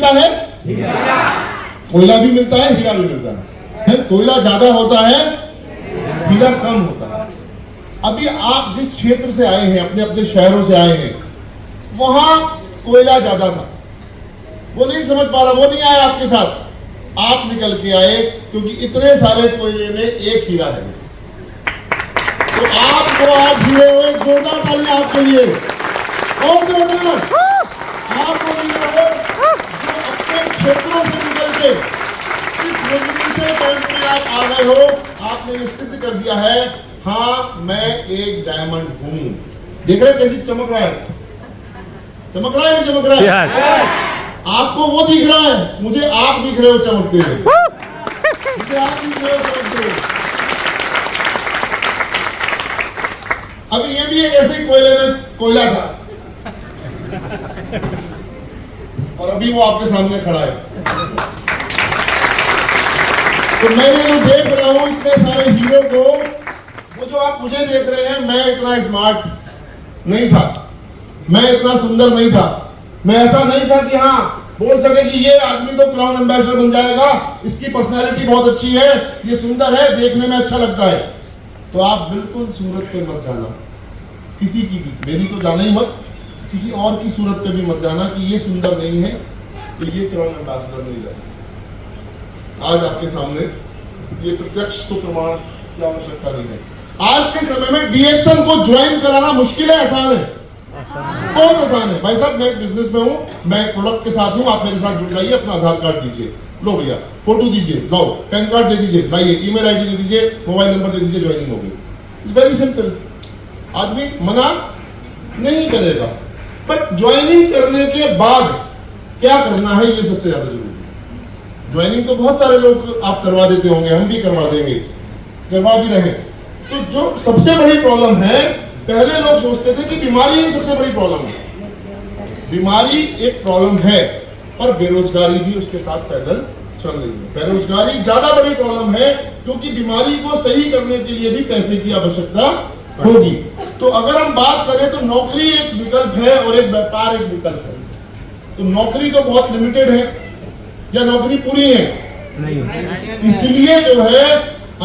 मिलता है? कोयला भी मिलता है, हीरा भी मिलता है। कोयला ज्यादा होता है, हीरा कम होता है। अभी आप जिस क्षेत्र से आए हैं, अपने अपने शहरों से आए हैं, वहां कोयला ज्यादा था, वो नहीं समझ पा रहा, वो नहीं आया आपके साथ। आप निकल के आए क्योंकि इतने सारे कोयले में एक हीरा है। तो आप वो आज हीरे हुए, जोरदार तालियां आपके लिए। और जोरदार आप वो हीरे हुए जो अपने क्षेत्रों से निकल के इस रेजिडेंशियल कैंप में आप आ गए हो। आपने ये सिद्ध कर दिया है, हाँ मैं एक डायमंड हूं। देख रहे कैसी चमक रहा है? चमक रहा है नहीं चमक रहा है? आपको वो दिख रहा है, मुझे आप दिख रहे हो चमकते हुए। मुझे आप दिख रहे हो चमकते हुए। अभी ये भी एक ऐसे ही कोयले में कोयला था और अभी वो आपके सामने खड़ा है। तो मैं ये जो देख रहा हूं इतने सारे हीरो को, वो जो आप मुझे देख रहे हैं, मैं इतना स्मार्ट नहीं था, मैं इतना सुंदर नहीं था, मैं ऐसा नहीं था कि हाँ बोल सके कि ये आदमी तो क्राउन एम्बेसडर बन जाएगा, इसकी पर्सनैलिटी बहुत अच्छी है, ये सुंदर है, देखने में अच्छा लगता है। तो आप बिल्कुल सूरत पे मत जाना, किसी की भी, मेरी तो जाना ही मत, किसी और की सूरत पे भी मत जाना कि ये सुंदर नहीं है तो ये क्राउन एम्बेसडर नहीं जा सकता। आज आपके सामने ये प्रत्यक्ष तो प्रमाण की आवश्यकता नहीं है। आज के समय में डीएक्सन को ज्वाइन कराना मुश्किल है, आसान है? बहुत आसान है। भाई साहब मैं बिजनेस में हूँ, मैं प्रोडक्ट के साथ हूँ, आप मेरे साथ जुड़ जाइए, अपना आधार कार्ड दीजिए, लो भैया फोटो दीजिए, लाओ पैन कार्ड दे दीजिए, लाइए ईमेल आईडी दे दीजिए, मोबाइल नंबर दे दीजिए, ज्वाइनिंग हो गई। It's very simple. आदमी मना नहीं करेगा, बट ज्वाइनिंग करने के बाद क्या करना है ये सबसे ज्यादा जरूरी है। ज्वाइनिंग तो बहुत सारे लोग आप करवा देते होंगे, हम भी करवा देंगे, करवा भी रहे। तो जो सबसे बड़ी प्रॉब्लम है, पहले लोग सोचते थे कि बीमारी ही सबसे बड़ी प्रॉब्लम है। बीमारी एक प्रॉब्लम है, पर बेरोजगारी भी उसके साथ पैदल चल रही है। बेरोजगारी ज्यादा बड़ी प्रॉब्लम है, क्योंकि बीमारी को सही करने के लिए भी पैसे की आवश्यकता होगी। तो अगर हम बात करें तो नौकरी एक विकल्प है और एक व्यापार एक विकल्प है। तो नौकरी तो बहुत लिमिटेड है, या नौकरी पूरी है? नहीं। इसलिए जो है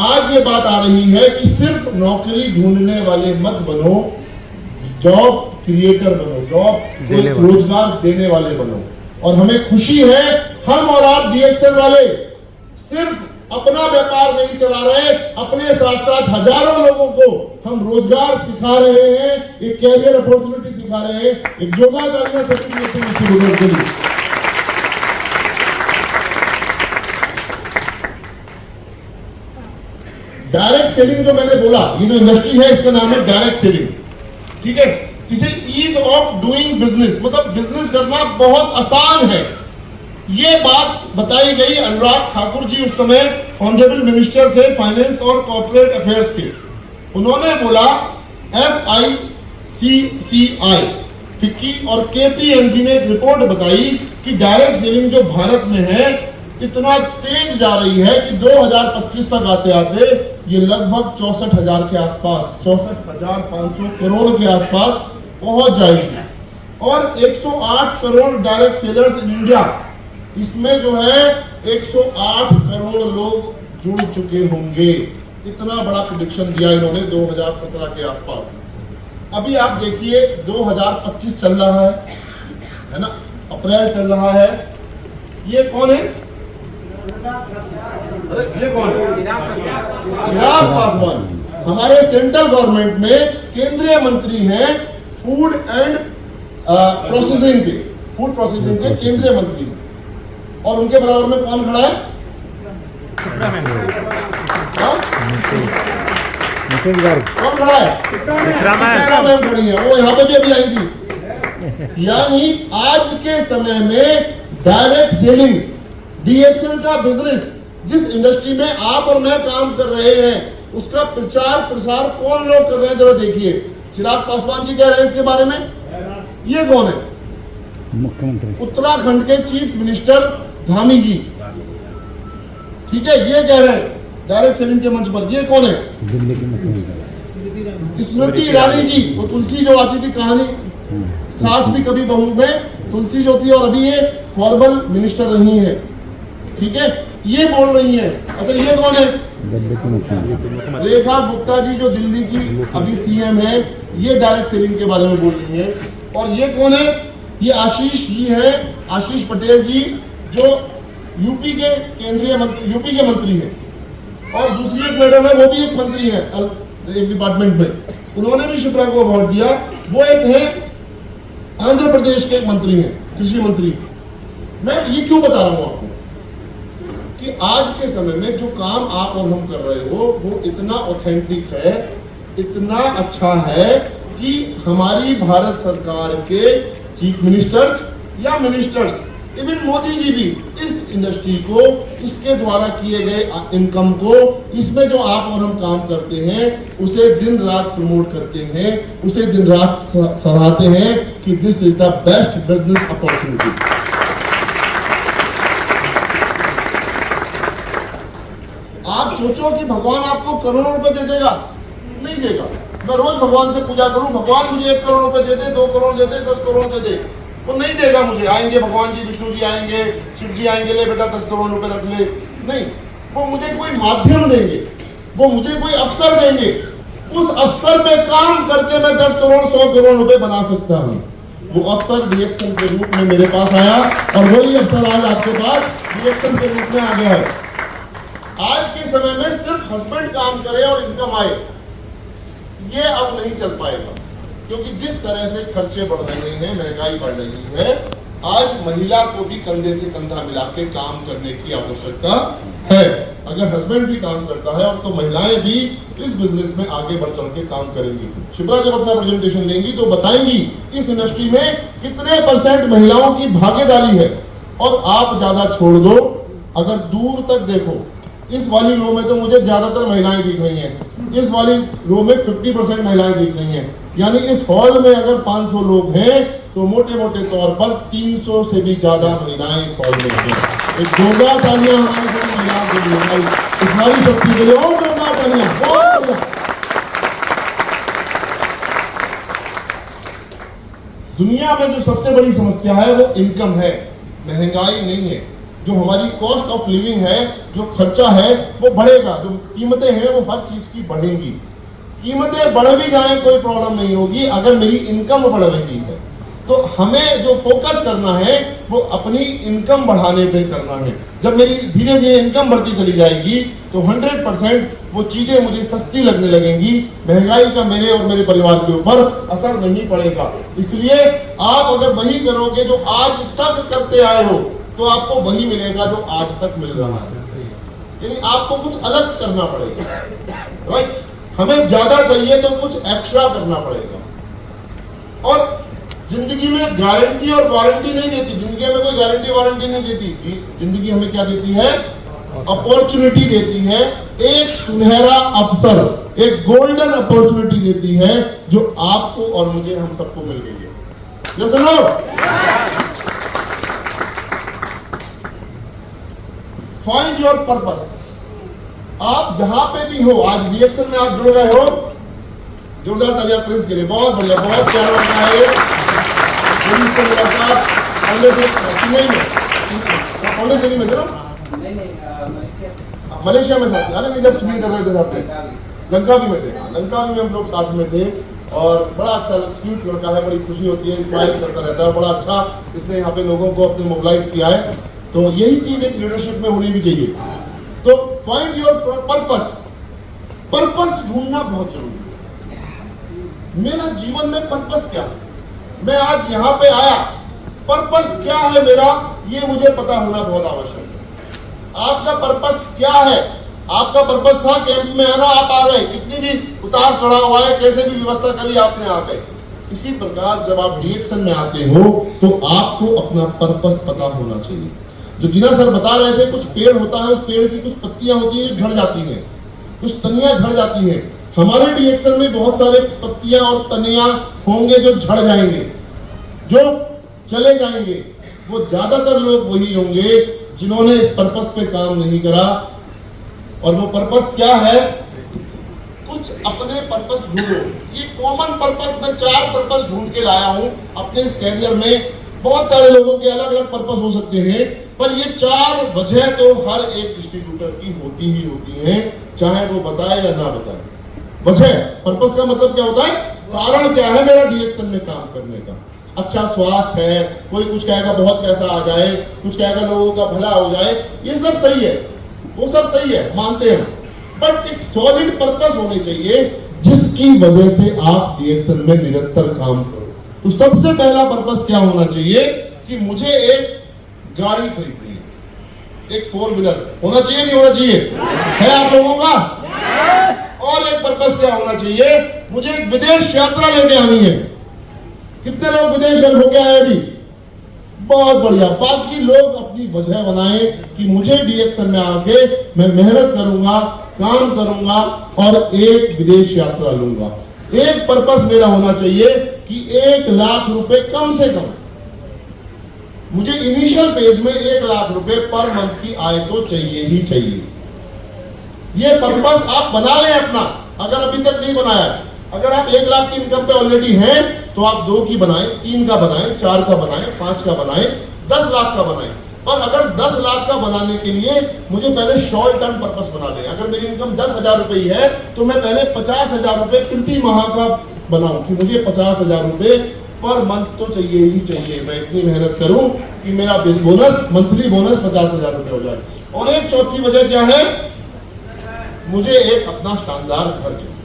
आज ये बात आ रही है कि सिर्फ नौकरी ढूंढने वाले मत बनो, जॉब क्रिएटर बनो, जॉब रोजगार देने वाले बनो। और हमें खुशी है, हम और आप डीएक्सन वाले सिर्फ अपना व्यापार नहीं चला रहे, अपने साथ साथ हजारों लोगों को हम रोजगार सिखा रहे हैं, एक कैरियर अपॉर्चुनिटी सिखा रहे हैं। एक जोरदार तालियां सर्टिफिकेशन के लिए। डायरेक्ट सेलिंग जो मैंने बोला, ये जो इंडस्ट्री है इसका नाम है डायरेक्ट सेलिंग, ठीक है? इसे ईज ऑफ डूइंग बिजनेस, मतलब बिजनेस करना बहुत आसान है, ये बात बताई गई अनुराग ठाकुर जी, उस समय ऑनरेबल मिनिस्टर थे फाइनेंस और कॉर्पोरेट अफेयर्स के। उन्होंने बोला FICCI फिक्की और KPMG ने एक रिपोर्ट बताई कि डायरेक्ट सेलिंग जो भारत में है इतना तेज जा रही है कि 2025 तक आते आते ये लगभग 64,000 के आसपास, 64,500 करोड़ के आसपास पहुंच जाएगी। और 108 crore direct sellers in India, इसमें जो है 108 करोड़ लोग जुड़ चुके होंगे। इतना बड़ा प्रेडिक्शन दिया इन्होंने 2017 के आसपास। अभी आप देखिए 2025 चल रहा है ना, अप्रैल चल रहा है। ये कौन है? अरे ये कौन है? चिराग पासवान हमारे सेंट्रल गवर्नमेंट में केंद्रीय मंत्री हैं, फूड एंड प्रोसेसिंग के, फूड प्रोसेसिंग के केंद्रीय मंत्री हैं। और उनके बराबर में कौन खड़ा है? कौन खड़ा है? मैम खड़ी है, वो यहाँ पे भी अभी आई थी। यानी आज के समय में डायरेक्ट सेलिंग, डीएक्सन का बिजनेस, जिस इंडस्ट्री में आप और मैं काम कर रहे हैं, उसका प्रचार प्रसार कौन लोग कर रहे हैं जरा देखिए। चिराग पासवान जी कह रहे हैं इसके बारे में। ये कौन है? मुख्यमंत्री उत्तराखंड के चीफ मिनिस्टर धामी जी, ठीक है, ये कह रहे हैं डायरेक्ट सेलिंग के मंच पर। ये कौन है? दिल्ली की मुख्यमंत्री स्मृति ईरानी जी, वो तुलसी जो आती थी कहानी, सास भी कभी बहू में तुलसी जो थी, और अभी ये फॉर्मल मिनिस्टर रही हैं, ठीक है, ये बोल रही हैं। अच्छा ये कौन है? रेखा गुप्ता जी जो दिल्ली की अभी सीएम है, ये डायरेक्ट सेलिंग के बारे में बोल रही है। और ये कौन है? ये आशीष जी है, आशीष पटेल जी जो यूपी के केंद्रीय मंत्री, यूपी के मंत्री हैं। और दूसरी एक मैडम है, वो भी एक मंत्री है एक डिपार्टमेंट में, उन्होंने भी शिप्रा को अवार्ड दिया। वो एक है आंध्र प्रदेश के एक मंत्री हैं, कृषि मंत्री। मैं ये क्यों बता रहा हूं आपको कि आज के समय में जो काम आप और हम कर रहे हो वो इतना ऑथेंटिक है, इतना अच्छा है कि हमारी भारत सरकार के चीफ मिनिस्टर्स या मिनिस्टर्स, इवन मोदी जी भी इस इंडस्ट्री को, इसके द्वारा किए गए इनकम को, इसमें जो आप और हम काम करते हैं उसे दिन रात प्रमोट करते हैं, उसे दिन रात सराहते हैं कि this is the best business opportunity. आप सोचो कि भगवान आपको करोड़ों रुपए दे देगा? नहीं देगा। मैं रोज भगवान से पूजा करूं, भगवान मुझे 1 करोड़ रुपए दे दे, 2 करोड़ दे दे, 10 करोड़ दे दे, वो नहीं देगा मुझे। आएंगे भगवान जी, विष्णु जी आएंगे, शिव जी आएंगे, ले बेटा 10 करोड़ रुपए रख ले, नहीं। वो मुझे कोई माध्यम देंगे, वो मुझे कोई अवसर देंगे, उस अवसर पे काम करके मैं 10 करोड़ 100 करोड़ रुपए बना सकता हूँ। वो अवसर रिएक्शन के रूप में मेरे पास आया और वही अवसर आज आपके पास रिएक्शन के रूप में आ गया है। आज के समय में सिर्फ हस्बैंड काम करे और इनकम आए, ये अब नहीं चल पाएगा, क्योंकि जिस तरह से खर्चे बढ़ रहे हैं, महंगाई बढ़ रही है, आज महिला को भी कंधे से कंधा मिला के काम करने की आवश्यकता है। अगर हस्बैंड भी काम करता है और तो महिलाएं भी इस बिजनेस में आगे बढ़ चढ़ के काम करेंगी। शिप्रा जब अपना प्रेजेंटेशन लेंगी तो बताएंगी इस इंडस्ट्री में कितने % महिलाओं की भागीदारी है। और आप ज्यादा छोड़ दो, अगर दूर तक देखो, इस वाली रो में तो मुझे ज्यादातर महिलाएं दिख रही हैं, इस वाली रो में 50% महिलाएं दिख रही हैं। यानी इस हॉल में अगर 500 लोग हैं तो मोटे मोटे तौर पर 300 से भी ज्यादा महिलाएं इस हॉल में हैं। एक जोरदार तालियां हमारी सभी महिलाओं के लिए, इस नारी शक्ति के लिए और जोरदार तालियां, बहुत बढ़िया। दुनिया में जो सबसे बड़ी समस्या है वो इनकम है, महंगाई नहीं है। जो हमारी कॉस्ट ऑफ लिविंग है, जो खर्चा है वो बढ़ेगा, जो कीमतें हैं वो हर चीज की बढ़ेंगी। कीमतें बढ़ भी जाएं कोई प्रॉब्लम नहीं होगी अगर मेरी इनकम बढ़ रही है। तो हमें जो फोकस करना है वो अपनी इनकम बढ़ाने पे करना है। जब मेरी धीरे धीरे इनकम बढ़ती चली जाएगी तो 100% वो चीजें मुझे सस्ती लगने लगेंगी, महंगाई का मेरे और मेरे परिवार के ऊपर असर नहीं पड़ेगा। इसलिए आप अगर वही करोगे जो आज तक करते आए हो तो आपको वही मिलेगा जो आज तक मिल रहा है। यानी आपको कुछ अलग करना पड़ेगा, राइट? हमें ज्यादा चाहिए तो कुछ एक्स्ट्रा करना पड़ेगा। और जिंदगी में गारंटी और वारंटी नहीं देती, जिंदगी में कोई गारंटी वारंटी नहीं देती। जिंदगी हमें क्या देती है? अपॉर्चुनिटी देती है, एक सुनहरा अवसर, एक गोल्डन अपॉर्चुनिटी देती है जो आपको और मुझे, हम सबको मिल गई है। ये सुनो, फाइंड योर पर्पस। आप जहां पे भी हो, आज रिएक्शन में आप जुड़ गए हो, जोरदार तालियां प्रिंस के लिए, बहुत बढ़िया, बहुत प्यारा लगा है। पुलिस से मुलाकात पौंडीचेरी में थे ना? मलेशिया में साथ, अरे नहीं, जब स्विमिंग कर रहे थे साथ में, लंकावी में थे, लंकावी में हम लोग साथ में थे। और बड़ा अच्छा स्वीट लड़का है, बड़ी खुशी होती है, स्माइल करता रहता है, बड़ा अच्छा इसने यहाँ पे लोगों को अपने मोबिलाइज किया है। तो यही चीज एक लीडरशिप में होनी भी चाहिए। तो फाइंड योर पर्पस, पर्पस ढूंढना बहुत जरूरी है। मेरा जीवन में पर्पस क्या है? मैं आज यहाँ पे आया, पर्पस क्या है मेरा, ये मुझे पता होना बहुत आवश्यक है। आपका पर्पस क्या है? आपका पर्पस था कैंप में आना, आप आ गए, कितनी भी उतार चढ़ाव आए, कैसे भी व्यवस्था करी, आपने आ गए। इसी प्रकार जब आप रिएक्शन में आते हो तो आपको अपना पर्पस पता होना चाहिए। जो जिना सर बता रहे थे, कुछ पेड़ होता है, उस पेड़ की कुछ पत्तियां होती है झड़ जाती हैं, कुछ तनियां झड़ जाती हैं। हमारे रिएक्शन में बहुत सारे पत्तियां और तनियां होंगे जो झड़ जाएंगे, जो चले जाएंगे। वो ज्यादातर लोग वही होंगे जिन्होंने इस पर्पस पे काम नहीं करा। और वो पर्पस क्या है? कुछ अपने पर्पस ढूंढो। ये कॉमन पर्पस, मैं 4 पर्पस ढूंढ के लाया हूं अपने इस कैरियर में। बहुत सारे लोगों के अलग अलग पर्पस हो सकते हैं, पर ये 4 वजह तो हर एक डिस्ट्रीब्यूटर की होती ही होती है, चाहे वो बताए या ना बताए। वजह, पर्पस का मतलब क्या होता है? कारण क्या है मेरा डीएक्सन में काम करने का? अच्छा स्वास्थ्य है, कोई कुछ कहेगा बहुत पैसा आ जाए, कुछ कहेगा लोगों का भला हो जाए, ये सब सही है, वो सब सही है, मानते हैं, बट एक सॉलिड पर्पस होनी चाहिए जिसकी वजह से आप डीएक्सन में निरंतर काम करो। तो सबसे पहला पर्पस क्या होना चाहिए कि मुझे एक गाड़ी खरीदनी है, एक 4 व्हीलर होना चाहिए, नहीं होना चाहिए? है आप लोगों का? और एक पर्पस क्या होना चाहिए? मुझे एक विदेश यात्रा लेके आनी है। कितने लोग विदेश होके आए अभी? बहुत बढ़िया। बाकी लोग अपनी वजह बनाएं कि मुझे डीएक्सन में आके मैं मेहनत करूंगा, काम करूंगा और एक विदेश यात्रा लूंगा। एक पर्पस मेरा होना चाहिए कि 1 लाख रुपए कम से कम मुझे इनिशियल फेज में 1 लाख रुपए पर मंथ की आय तो चाहिए ही चाहिए। ये पर्पस आप बना लें अपना, अगर अभी तक नहीं बनाया। अगर आप 1 लाख की इनकम पे ऑलरेडी हैं तो आप 2 की बनाएं, 3 का बनाएं, 4 का बनाएं, 5 का बनाएं, 10 लाख का बनाएं। और अगर 10 लाख का बनाने के लिए मुझे पहले शॉर्ट टर्म पर्पस बना लें। अगर मेरी इनकम 10,000 रुपए ही है तो मैं पहले 50,000 रुपए प्रति माह का बनाऊं कि मुझे 50,000 रुपए पर मंथ तो चाहिए ही चाहिए। मैं इतनी मेहनत करूं कि मेरा बोनस, मंथली बोनस 50,000 रुपए हो जाए। और एक चौथी वजह क्या है? मुझे एक अपना शानदार घर चाहिए।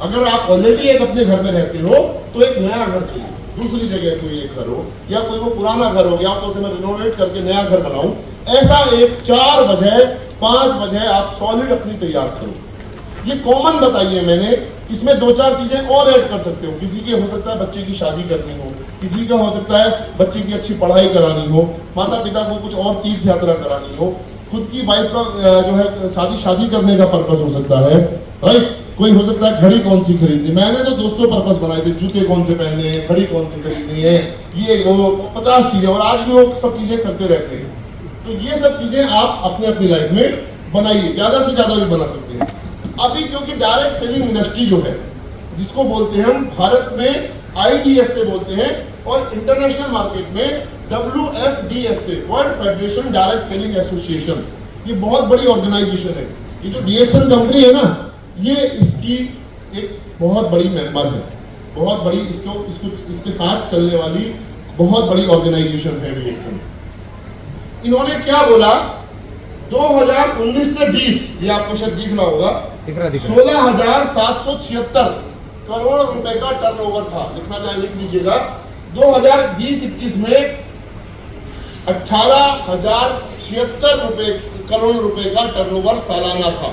अगर आप ऑलरेडी एक अपने घर में रहते हो तो एक नया घर चाहिए, दूसरी जगह कोई एक घर हो, या कोई वो पुराना घर हो गया तो उसे मैं रिनोवेट करके नया घर बनाऊं। ऐसा एक 4 वजह, 5 वजह आप सॉलिड अपनी तैयार करो। ये कॉमन बताइए मैंने, इसमें 2-4 चीजें और ऐड कर सकते हो। किसी की हो सकता है बच्चे की शादी करनी हो, किसी का हो सकता है बच्चे की अच्छी पढ़ाई करानी हो, माता पिता को कुछ और तीर्थ यात्रा करानी हो, खुद की वाइफ का जो है शादी करने का पर्पस हो सकता है, राइट? कोई हो सकता है घड़ी कौन सी खरीदनी। मैंने तो 200 पर्पस बनाए थे, जूते कौन से पहनने हैं, घड़ी कौन सी खरीदनी है, ये वो 50 चीजें, और आज भी वो सब चीजें करते रहते हैं। तो ये सब चीजें आप अपने अपनी लाइफ में बनाइए, ज्यादा से ज्यादा भी बना सकते हैं। अभी क्योंकि डायरेक्ट सेलिंग इंडस्ट्री जो है, जिसको बोलते हैं हम भारत में IDS से बोलते हैं, और इंटरनेशनल मार्केट में WFDS से, world federation direct selling association, ये बहुत बड़ी ऑर्गेनाइजेशन है। ये जो डीएक्सन कंपनी है ना, ये इसकी एक बहुत बड़ी मेंबर है, बहुत बड़ी इसके साथ चलने वाली बहुत बड़ी ऑर्गेनाइजेशन है डीएक्सन। इन्होंने क्या बोला? 2019 से 20, ये आपको शायद दिख रहा होगा, 16,776 करोड़ रुपए का टर्नओवर था। लिखना चाहे लिख लीजिएगा। 2020-21 में 18,076 करोड़ रुपए का टर्नओवर सालाना था।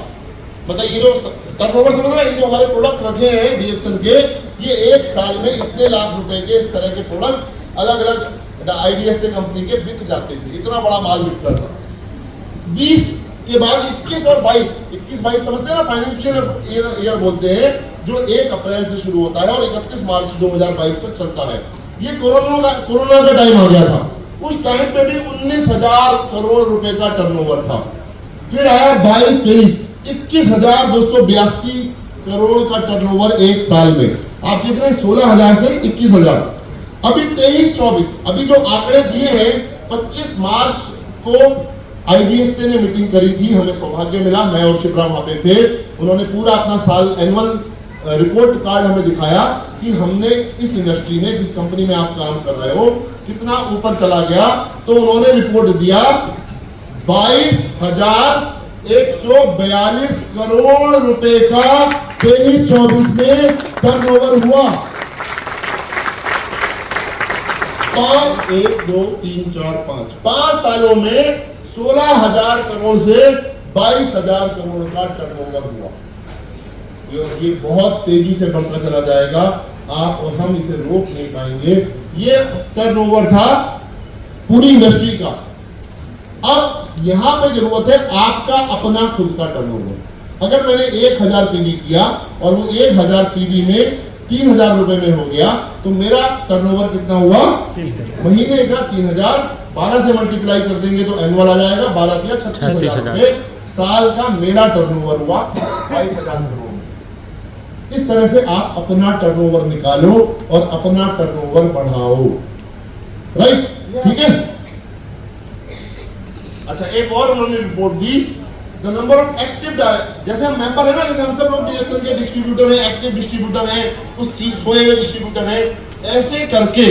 मतलब ये जो टर्नओवर समझ रहे हैं, जो हमारे प्रोडक्ट रखे हैं डीएक्सन के, ये एक साल में इतने लाख रुपए के इस तरह के प्रोडक्ट अलग अलग IDS से कंपनी के बिक जाते थे, इतना बड़ा माल बिकता था। 20 के बाद 21 और 22 समझते हैं ना, फाइनेंशियल ईयर बोलते हैं, जो 1 अप्रैल से शुरू होता है और 31 मार्च 2022 तक चलता है। ये कोरोना का टाइम आ गया था। उस टाइम पे भी 19,000 करोड़ रुपए का टर्नओवर था। फिर आया 22-23, 21,282 करोड़ का टर्नओवर एक साल में। आप देख रहे हैं 16,000 से 21,000। अभी 23-24, अभी जो आंकड़े दिए हैं, 25 मार्च को IDS ने मीटिंग करी थी, हमें सौभाग्य मिला, मैं और शिवराम वहां पे थे। उन्होंने पूरा अपना साल एनुअल रिपोर्ट कार्ड हमें दिखाया कि हमने इस इंडस्ट्री में, जिस कंपनी में आप काम कर रहे हो, कितना ऊपर चला गया। तो उन्होंने रिपोर्ट दिया 22,142 करोड़ रुपए का 23-24 में टर्नओवर हुआ। 5 सालों में 16,000 करोड़ से 22,000 करोड़ का टर्नओवर हुआ। ये बहुत तेजी से बढ़ता चला जाएगा, आप और हम इसे रोक नहीं पाएंगे। ये टर्नओवर था पूरी इंडस्ट्री का। अब यहां पे जरूरत है आपका अपना खुद का टर्नओवर। अगर मैंने 1,000 पीवी किया और वो 1,000 पीवी में 3,000 रुपए में हो गया, तो मेरा टर्नओवर कितना हुआ? महीने का 3,000, 12 से मल्टीप्लाई कर देंगे तो एनुअल आ जाएगा, 12 36,000 रुपए। साल का मेरा टर्नओवर हुआ 22,000 करोड़। इस तरह से आप अपना टर्नओवर निकालो और अपना टर्नओवर बढ़ाओ। राइट, ठीक है। अच्छा, एक और उन्होंने report the, the number of active, जैसे हम मेंबर है ना, जैसे हम सब लोग डीएक्सएल के डिस्ट्रीब्यूटर हैं, एक्टिव डिस्ट्रीब्यूटर हैं, कुछ सोए हुए डिस्ट्रीब्यूटर हैं, ऐसे करके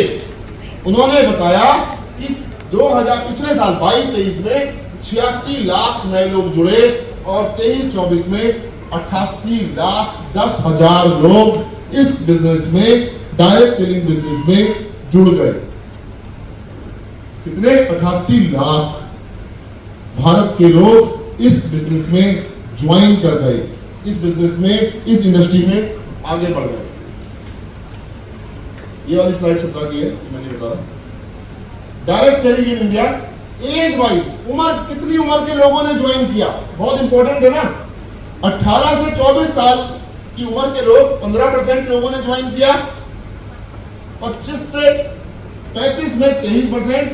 उन्होंने बताया कि 2000 पिछले साल 22-23 में 86 लाख नए लोग जुड़े और 23-24 में 88,10,000 लोग इस बिजनेस में, डायरेक्ट सेलिंग बिजनेस में जुड़ गए। कितने? 88 लाख भारत के लोग इस बिजनेस में ज्वाइन कर गए, इस बिजनेस में, इस इंडस्ट्री में आगे बढ़ गए। ये वाली स्लाइड सत्रह की है, मैंने बताया। Direct selling in India, age wise, उम्र, कितनी उम्र के लोगों ने ज्वाइन किया, बहुत इंपॉर्टेंट है ना। 18 से 24 साल की उम्र के लोग 15% लोगों ने ज्वाइन किया, 25 से 35 में 23%,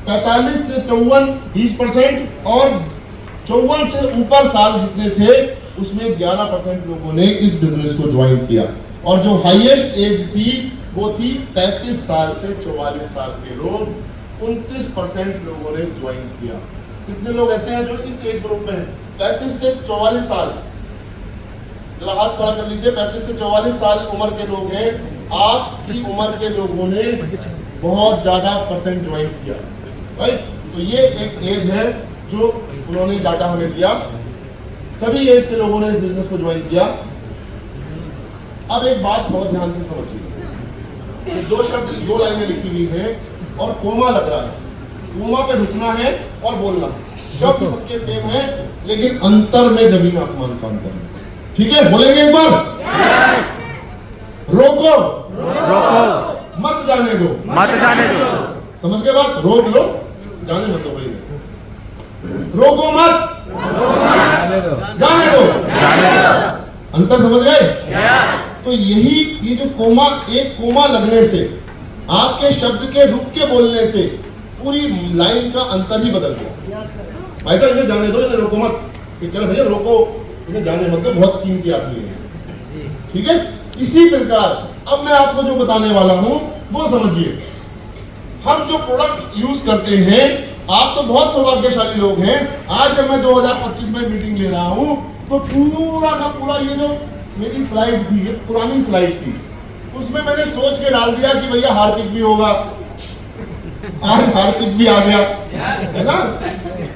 45 से 54 20%, और 54 से ऊपर साल जितने थे उसमें 11% लोगों ने इस बिजनेस को ज्वाइन किया। और जो हाईएस्ट एज थी वो थी 35 साल से 44 साल के लोग, 29% लोगों ने ज्वाइन किया। कितने लोग ऐसे हैं जो इस एज ग्रुप में हैं? 35 से 44 साल, जरा हाथ खड़ा कर लीजिए। 35 से 44 साल उम्र के लोग हैं, आपकी उम्र के लोगों ने बहुत ज्यादा परसेंट ज्वाइन किया, राइट। तो ये एक एज है जो उन्होंने डाटा हमें दिया, सभी एज के लोगों ने इस बिजनेस को ज्वाइन किया। अब एक बात बहुत ध्यान से समझिए, दो शब्द, दो लाइनें लिखी हुई हैं और कोमा लग रहा है, कोमा पे रुकना है और बोलना। शब्द सबके सेम है लेकिन अंतर में जमीन आसमान का अंतर है, ठीक है। बोलेंगे एक बार? यस। रोको, रोको, मत जाने दो, मत जाने दो। समझ के बात? रोक लो, जाने मत दो भाई। रोको मत, जाने दो। अंतर समझ गए? तो यही, ये जो कोमा, एक कोमा लगने से, आपके शब्द के रुक के बोलने से पूरी लाइन का अंतर ही बदल गया। भाई साहब इन्हें जाने दो, इन्हें रोको मत, चलो भैया रोको, इन्हें जाने मत दो, बहुत कीमती आदमी है, ठीक है। इसी प्रकार अब मैं आपको जो बताने वाला हूं वो समझिए। हम जो प्रोडक्ट यूज करते हैं, आप तो बहुत सौभाग्यशाली लोग हैं। आज जब मैं 2025 में मीटिंग ले रहा हूं तो पूरा का पूरा ये जो मेरी स्लाइड थी, ये पुरानी स्लाइड थी, उसमें मैंने सोच के डाल दिया कि भैया हार्पिक भी होगा। आज हार्पिक भी आ गया है ना,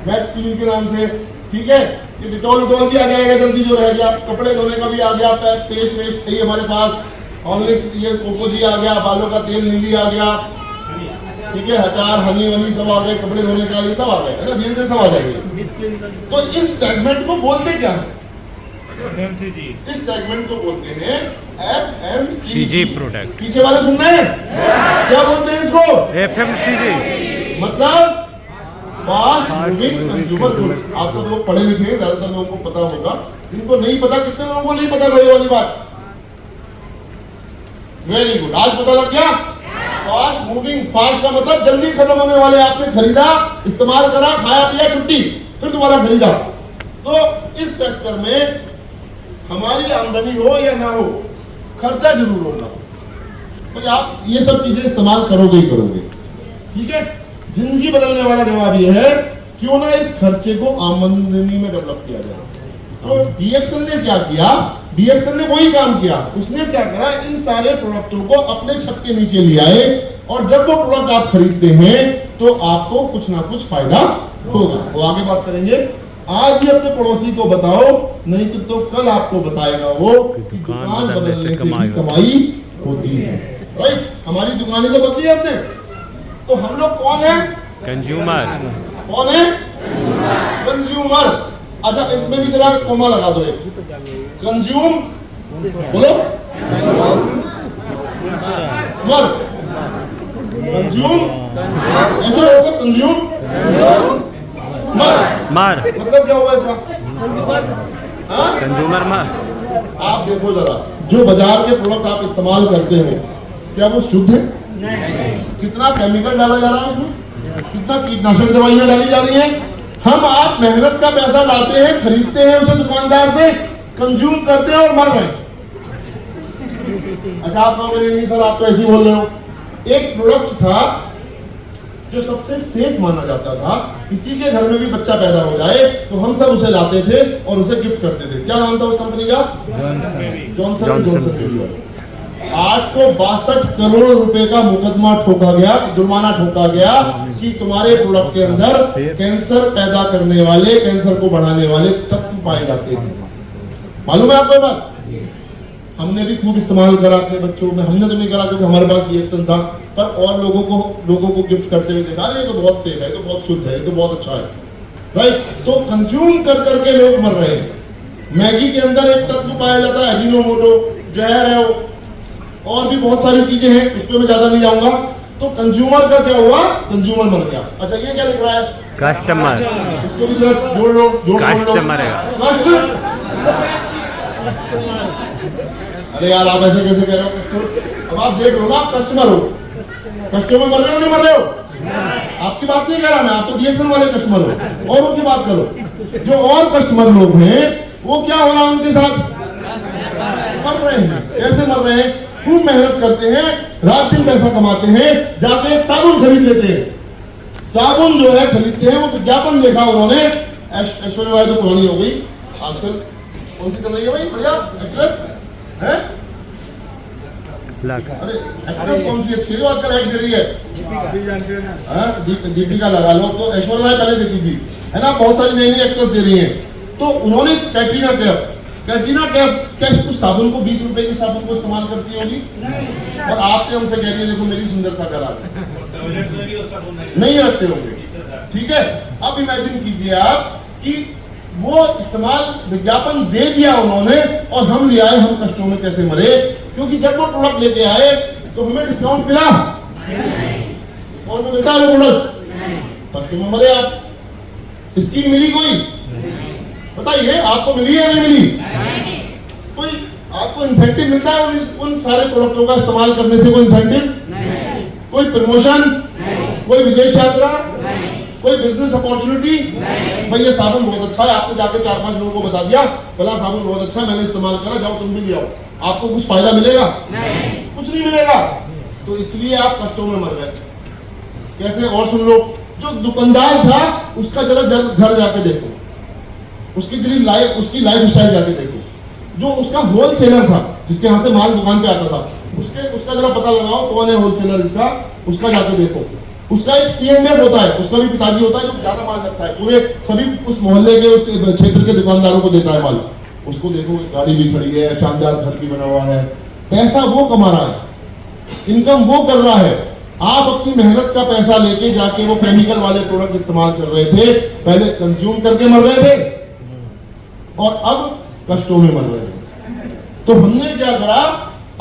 मैक्स क्लीन के नाम से, ठीक है। ये डिटॉल भी आ जाएगा जल्दी, जो रह गया, कपड़े धोने का भी आ गया, पेस्ट वेस्ट है हमारे पास, हॉर्लिक्स, ये कोको जी आ गया, बालों का तेल नीली आ गया, ठीक है, अचार, हनी वनी सब आ गए, कपड़े धोने का ये सब आ गए, है ना, धीरे धीरे सब आ जाएंगे। तो इस सेगमेंट को बोलते क्या है? FMCG। इस सेगमेंट को बोलते हैं FMCG प्रोडक्ट। पीछे वाले सुन रहे हैं? क्या बोलते हैं इसको? FMCG मतलब फास्ट मूविंग कंज्यूमर गुड्स। आप सब लोग पढ़े लिखे हैं, ज्यादातर लोगों को पता होगा। जिनको नहीं पता, कितने लोगों को नहीं पता ये वाली बात? वेरी गुड, आज पता लग गया। फास्ट मूविंग, फास्ट का मतलब जल्दी खत्म होने वाले। आपने खरीदा, इस्तेमाल करा, खाया पिया, छुट्टी, फिर दोबारा खरीदा। तो इस सेक्टर में हमारी आमदनी हो या ना हो, खर्चा जरूर होगा, तो आप ये सब चीजें इस्तेमाल करोगे ही करोगे, ठीक है। जिंदगी बदलने वाला जवाब ये है, क्यों ना इस खर्चे को आमदनी में डेवलप किया जाए। तो डीएक्सएल ने क्या किया? डीएक्सएल ने वही काम किया। उसने क्या करा, इन सारे प्रोडक्टों को अपने छत के नीचे ले आए, और जब वो प्रोडक्ट आप खरीदते हैं तो आपको कुछ ना कुछ फायदा होगा। वो आगे बात करेंगे। आज ही अपने पड़ोसी को बताओ, नहीं तो कल आपको बताएगा वो कि दुकान बदलने से भी कमाई होती है, राइट। हमारी दुकानें तो बदली है हमने, तो हम लोग कौन है? कंज्यूमर। कौन है? कंज्यूमर। अच्छा, इसमें भी जरा कोमा लगा दो, एक कंज्यूम, बोलो मर, कंज्यूम, ऐसे होगा कंज्यूम मर, मतलब क्या हुआ इसका? कंज्यूमर मर। आप देखो जरा, जो बाजार के प्रोडक्ट आप इस्तेमाल करते हो, क्या वो शुद्ध है? नहीं। कितना केमिकल डाला जा रहा है उसमें, कितना कीटनाशक दवाइयां डाली जा रही हैं। हम आप मेहनत का पैसा लाते हैं, खरीदते हैं उसे दुकानदार से, कंज्यूम करते हैं और मर रहे हैं। अच्छा, आप कहोगे नहीं सर आप तो ऐसे ही बोल रहे हो, एक प्रोडक्ट था जो सबसे सेफ माना जाता था, किसी के घर में भी बच्चा पैदा हो जाए तो हम सब उसे लाते थे और उसे गिफ्ट करते थे। क्या नाम था उस कंपनी का? Johnson and Johnson baby. 862 crore रुपए का मुकदमा ठोका गया, जुर्माना ठोका गया कि तुम्हारे प्रोडक्ट के अंदर कैंसर पैदा करने वाले, कैंसर को बढ़ाने वाले तत्व पाए जाते हैं। मालूम है आपको बात? हमने भी खूब इस्तेमाल करा अपने बच्चों में। हमने तो नहीं करा क्योंकि हमारे पास रिएक्शन था, पर और लोगों को गिफ्ट करते हुए देखा, ये तो बहुत सेफ है, तो बहुत शुद्ध है, ये तो बहुत अच्छा है, राइट? तो कंज्यूम कर करके लोग मर रहे हैं। मैगी के अंदर एक तत्व पाया जाता है अजीनोमोटो, जहर है वो, और भी बहुत सारी चीजें हैं, उस पर मैं ज्यादा नहीं जाऊंगा। तो कंज्यूमर का क्या हुआ? कंज्यूमर मर गया। अच्छा, ये क्या लिख रहा है? कस्टमर। इसको भी जरा जोड़ लो, कस्टमर है। अरे यार, आप ऐसे कैसे कह रहे हो? अब आप देख लो ना, आप कस्टमर हो। कस्टमर मर रहे हो नहीं मर रहे हो? आपकी बात नहीं कर रहा मैं, आप तो रिएक्शन वाले कस्टमर हो। और उनकी बात करो, जो और कस्टमर लोग हैं वो क्या हो रहा है उनके साथ? मर रहे हैं। कैसे मर रहे हैं? खूब मेहनत करते हैं, रात दिन पैसा कमाते हैं, जाके एक साबुन खरीद लेते हैं। साबुन जो है खरीदते हैं, वो विज्ञापन देखा उन्होंने, ऐश्वर्या राय तो पुरानी हो गई, आजकल कौन सी चल रही है भाई बढ़िया एक्ट्रेस है? अरे एक्ट्रेस कौन सी अच्छी है जो आजकल एक्ट दे रही है? दीपिका लगा लो, तो ऐश्वर्या राय पहले देती थी, है ना? बहुत सारी नई नई एक्ट्रेस दे रही हैं। तो उन्होंने कैटरीना कैफ क्या इसको साबुन को 20 रुपए के साबुन को इस्तेमाल करती होगी? और आपसे हमसे कह रही है देखो मेरी सुंदरता का राज नहीं रखते होंगे, ठीक है? अब इमेजिन कीजिए आप कि वो इस्तेमाल विज्ञापन दे दिया उन्होंने और हम ले आए, हम कष्टों में कैसे मरे? क्योंकि जब वो प्रोडक्ट लेके आए तो हमें डिस्काउंट मिला, डिस्काउंट में मिलता है वो प्रोडक्ट, तब क्यों मरे आप? स्कीम मिली कोई? बताइए, आपको मिली है नहीं मिली? कोई आपको इंसेंटिव मिलता है उन सारे प्रोडक्टों का इस्तेमाल करने से? कोई इंसेंटिव? कोई प्रमोशन? कोई विदेश यात्रा? कोई बिजनेस अपॉर्चुनिटी? भाई ये साबुन बहुत अच्छा है, आपने जाके 4-5 लोगों को बता दिया भला साबुन बहुत अच्छा है, मैंने इस्तेमाल करा, जाओ तुम भी ले आओ, आपको कुछ फायदा मिलेगा? कुछ नहीं मिलेगा। तो इसलिए आप कष्टों में मर गए। कैसे? और सुन लो, जो दुकानदार था उसका जरा घर जाके देखो, उसकी लाइफ स्टाइल जाके देखो। जो उसका होलसेलर था, जिसके यहाँ से माल दुकान पे आता था, उसका जरा पता लगाओ कौन है होलसेलर इसका, उसका जाके देखो। उसका एक सीएमएफ होता है, उसका भी पिताजी होता है जो ज्यादा माल रखता है, पूरे सभी उस मोहल्ले के, उस क्षेत्र के दुकानदारों को देता है माल। उसको देखो, गाड़ी भी खड़ी है, शानदार घर भी बना हुआ है, पैसा वो कमा रहा है, इनकम वो कर रहा है। आप अपनी मेहनत का पैसा लेके जाके वो केमिकल वाले प्रोडक्ट इस्तेमाल कर रहे थे, पहले कंज्यूम करके मर रहे थे और अब कष्टों में मर रहे हैं। तो हमने क्या करा?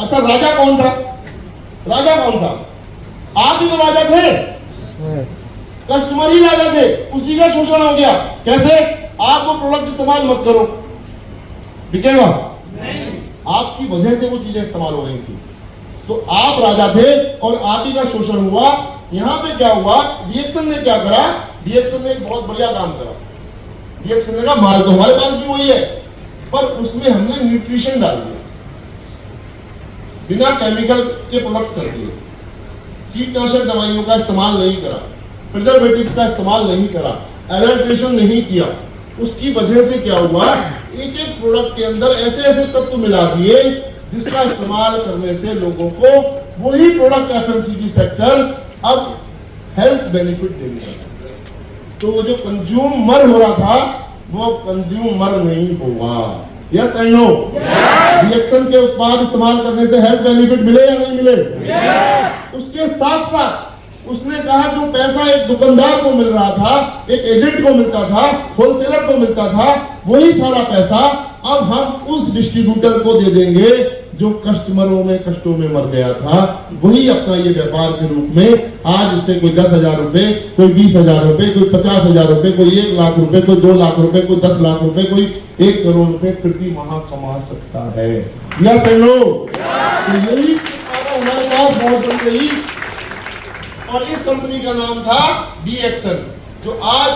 अच्छा, राजा कौन था? आप ही तो राजा थे, कस्टमर ही राजा थे, उसी का शोषण हो गया। कैसे? आप वो प्रोडक्ट इस्तेमाल मत करो, बिकेगा? आपकी वजह से वो चीजें इस्तेमाल हो रही थी, तो आप राजा थे और आप ही का शोषण हुआ। यहां पे क्या हुआ? रिएक्शन ने क्या करा? रिएक्शन ने एक बहुत बढ़िया काम करा। रिएक्शन ने कहा माल तो हमारे पास भी वही है, पर उसमें हमने न्यूट्रिशन डाल दिया, बिना केमिकल के प्रोडक्ट कर दिए, कीटनाशक दवाइयों का इस्तेमाल नहीं करा, प्रिजर्वेटिव्स का इस्तेमाल नहीं करा, एडल्ट्रेशन नहीं किया। उसकी वजह से क्या हुआ? एक एक प्रोडक्ट के अंदर ऐसे ऐसे तत्व मिला दिए जिसका इस्तेमाल करने से लोगों को वही प्रोडक्ट एफएमसीजी सेक्टर अब हेल्थ बेनिफिट दे रहा है। तो वो जो कंज्यूमर हो रहा था वो कंज्यूमर नहीं हुआ। Yes and no? रिएक्शन के उत्पाद इस्तेमाल करने से हेल्थ बेनिफिट मिले या नहीं मिले? उसके साथ साथ उसने कहा जो पैसा एक दुकानदार को मिल रहा था, एक एजेंट को मिलता था, होलसेलर को मिलता था, वही सारा पैसा अब हम उस डिस्ट्रीब्यूटर को दे देंगे जो कस्टमरों में कष्टों में मर गया था। वही अपना ये व्यापार के रूप में आज इससे कोई 10,000 रुपए, कोई 20,000 रुपए, कोई 50,000 रुपए, कोई 1 लाख रुपए, कोई 2 लाख रुपए, कोई 10 लाख रुपए, कोई 1 करोड़ रुपए प्रति माह कमा सकता है। Yes and no? तो यही हमारे पास बहुत बड़ी रही और इस कंपनी का नाम था डीएक्सन, जो आज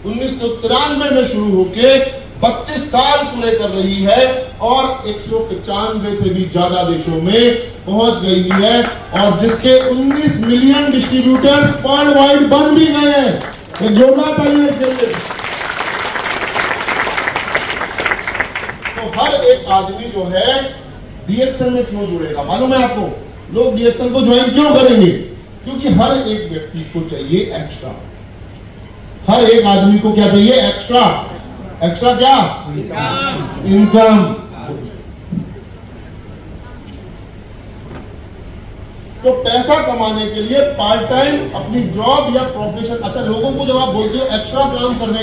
1993 में शुरू होके 32 साल पूरे कर रही है और 195 से भी ज्यादा देशों में पहुंच गई है और जिसके 19 मिलियन डिस्ट्रीब्यूटर्स वर्ल्ड वाइड बन भी गए हैं। एक जोरदार तालियां इसके लिए। तो हर एक आदमी जो है डीएक्सएल में क्यों जुड़ेगा मालूम है आपको? लोग डीएक्सएल को ज्वाइन क्यों करेंगे? क्योंकि हर एक व्यक्ति को चाहिए एक्स्ट्रा। हर एक आदमी को क्या चाहिए? एक्स्ट्रा। एक्स्ट्रा क्या? इनकम। तो पैसा कमाने के लिए पार्ट टाइम अपनी जॉब या प्रोफेशन, अच्छा लोगों को जब आप बोलते हो एक्स्ट्रा काम करने